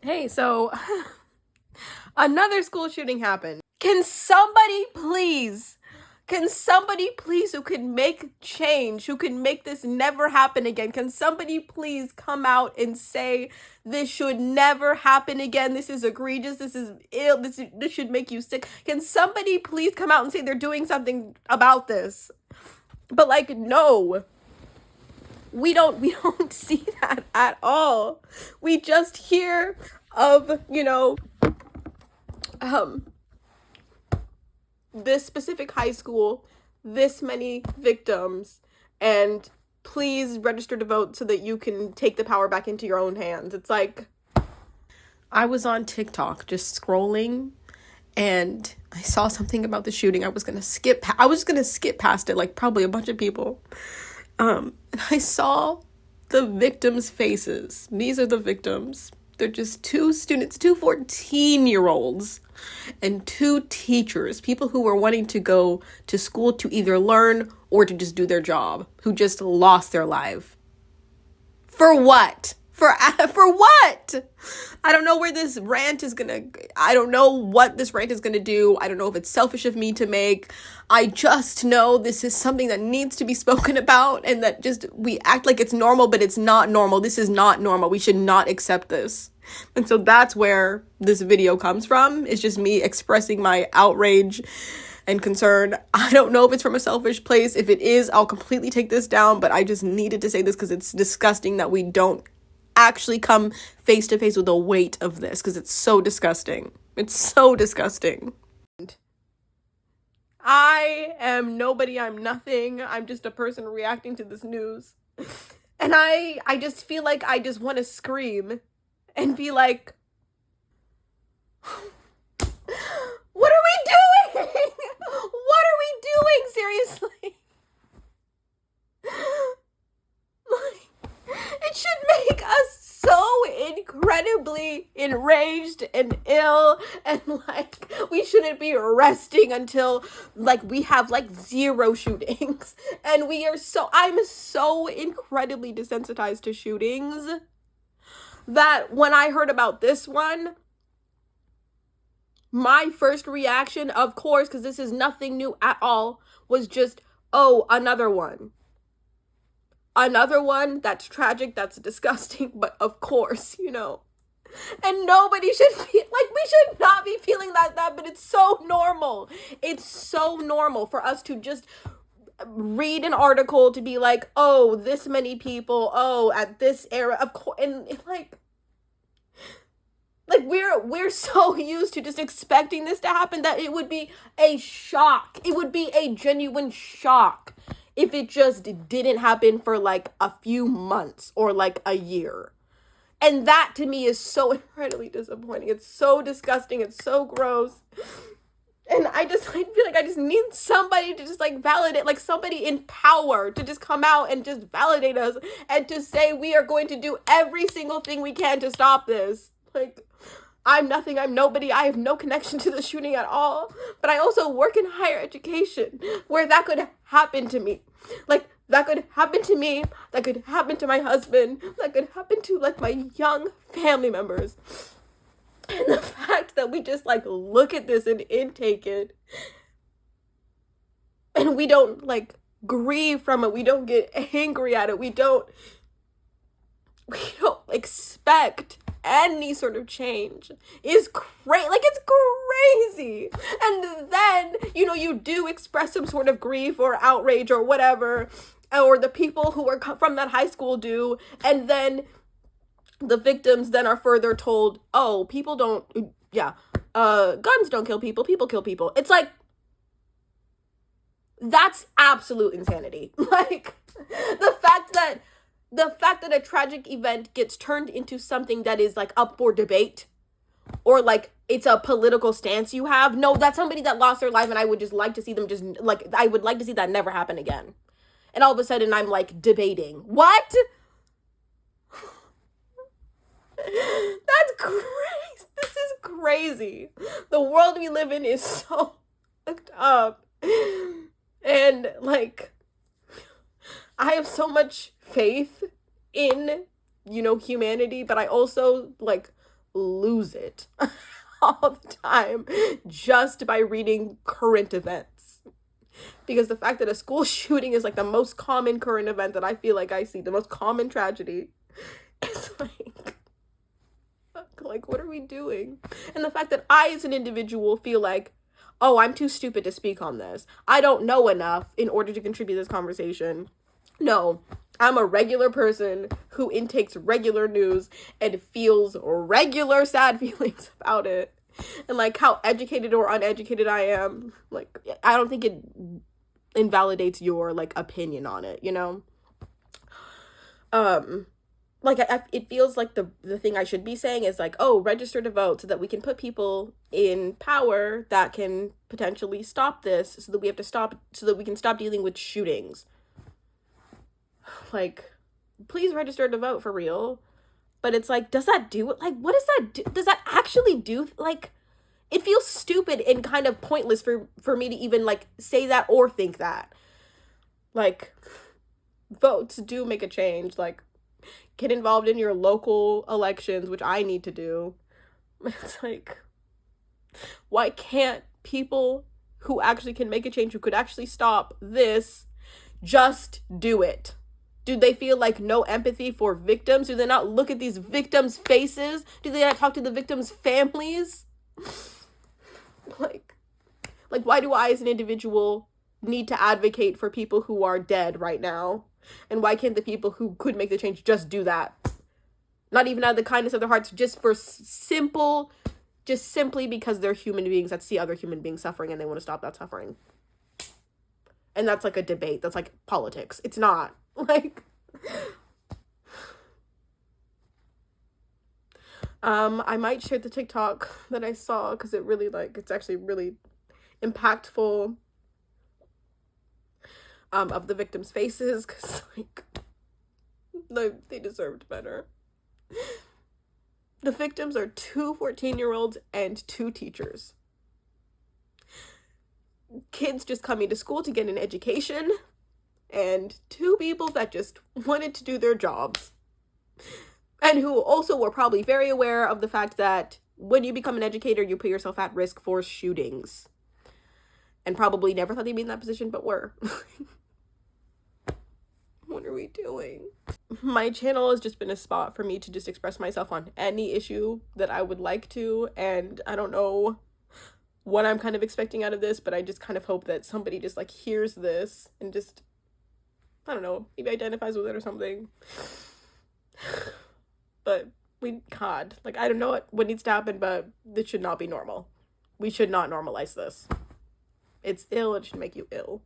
Hey, so another school shooting happened. Can somebody please who can make change, who can make this never happen again? Can somebody please come out and say this should never happen again? This is egregious. This is ill. This should make you sick. Can somebody please come out and say they're doing something about this? But like, no. We don't see that at all. We just hear of, um this specific high school, this many victims, and please register to vote so that you can take the power back into your own hands. It's like, I was on TikTok just scrolling and I saw something about the shooting. I was going to skip past it like probably a bunch of people. And I saw the victims' faces. These are the victims. They're just two students, two 14-year-olds, and two teachers, people who were wanting to go to school to either learn or to just do their job, who just lost their life. For what? For what? I don't know where this rant is gonna, I don't know what this rant is gonna do. I don't know if it's selfish of me to make. I just know this is something that needs to be spoken about, and that just, we act like it's normal, but it's not normal. This is not normal. We should not accept this. And so that's where this video comes from. It's just me expressing my outrage and concern. I don't know if it's from a selfish place. If it is, I'll completely take this down, but I just needed to say this because it's disgusting that we don't actually come face to face with the weight of this, because it's so disgusting. It's so disgusting. I am nobody, I'm nothing. I'm just a person reacting to this news. And I just feel like I just want to scream and be like, what are we doing? What are we doing? Seriously. It should make us so incredibly enraged and ill, and like we shouldn't be resting until like we have like zero shootings. And I'm so incredibly desensitized to shootings that when I heard about this one, my first reaction, of course, because this is nothing new at all, was just, oh, another one. Another one that's tragic, that's disgusting, but of course, And nobody should be like, we should not be feeling that, but it's so normal. It's so normal for us to just read an article to be like, oh, this many people, oh, at this era, of course, and like we're so used to just expecting this to happen that it would be a shock. It would be a genuine shock if it just didn't happen for like a few months or like a year. And that to me is so incredibly disappointing. It's so disgusting. It's so gross. And I feel like I just need somebody to just like validate, like somebody in power to just come out and just validate us and to say we are going to do every single thing we can to stop this. Like, I'm nothing, I'm nobody, I have no connection to the shooting at all, but I also work in higher education where that could happen to me. Like, that could happen to me, that could happen to my husband, that could happen to like my young family members. And the fact that we just like look at this and intake it, and we don't like grieve from it, we don't get angry at it, we don't expect any sort of change is crazy. Like, it's crazy. And then, you do express some sort of grief or outrage or whatever, or the people who are from that high school do, and then the victims then are further told, oh, people don't, guns don't kill people kill people. It's like, that's absolute insanity. Like, the fact that a tragic event gets turned into something that is like up for debate, or like it's a political stance you have. No, that's somebody that lost their life, and I would just like to see them just like, I would like to see that never happen again. And all of a sudden I'm like debating. What? That's crazy. This is crazy. The world we live in is so fucked up. And like, I have so much faith in, humanity, but I also like lose it all the time just by reading current events. Because the fact that a school shooting is like the most common current event that I feel like I see, the most common tragedy, it's like what are we doing? And the fact that I as an individual feel like, oh, I'm too stupid to speak on this. I don't know enough in order to contribute to this conversation. No, I'm a regular person who intakes regular news and feels regular sad feelings about it. And like how educated or uneducated I am, like I don't think it invalidates your like opinion on it, you know? Like it feels like the thing I should be saying is like, oh, register to vote so that we can put people in power that can potentially stop this, so that we can stop dealing with shootings. Like, please register to vote for real. But it's like, does that do it? Like, what does that do? Does that actually do? Like, it feels stupid and kind of pointless for me to even like say that or think that. Like, votes do make a change. Like, get involved in your local elections, which I need to do. It's like, why can't people who actually can make a change, who could actually stop this, just do it? Do they feel like no empathy for victims? Do they not look at these victims' faces? Do they not talk to the victims' families? Like why do I as an individual need to advocate for people who are dead right now? And why can't the people who could make the change just do that? Not even out of the kindness of their hearts, just simply because they're human beings that see other human beings suffering and they want to stop that suffering. And that's like a debate. That's like politics. It's not. Like, I might share the TikTok that I saw because it really it's actually really impactful. Of the victims' faces, because they deserved better. The victims are 2 14-year-olds and 2 teachers. Kids just coming to school to get an education, and 2 people that just wanted to do their jobs. And who also were probably very aware of the fact that when you become an educator, you put yourself at risk for shootings. And probably never thought they'd be in that position, but were. What are we doing? My channel has just been a spot for me to just express myself on any issue that I would like to, and I don't know what I'm kind of expecting out of this, but I just kind of hope that somebody just like hears this and just, I don't know, maybe identifies with it or something. But I don't know what needs to happen, but this should not be normal. We should not normalize this. It's ill. It should make you ill.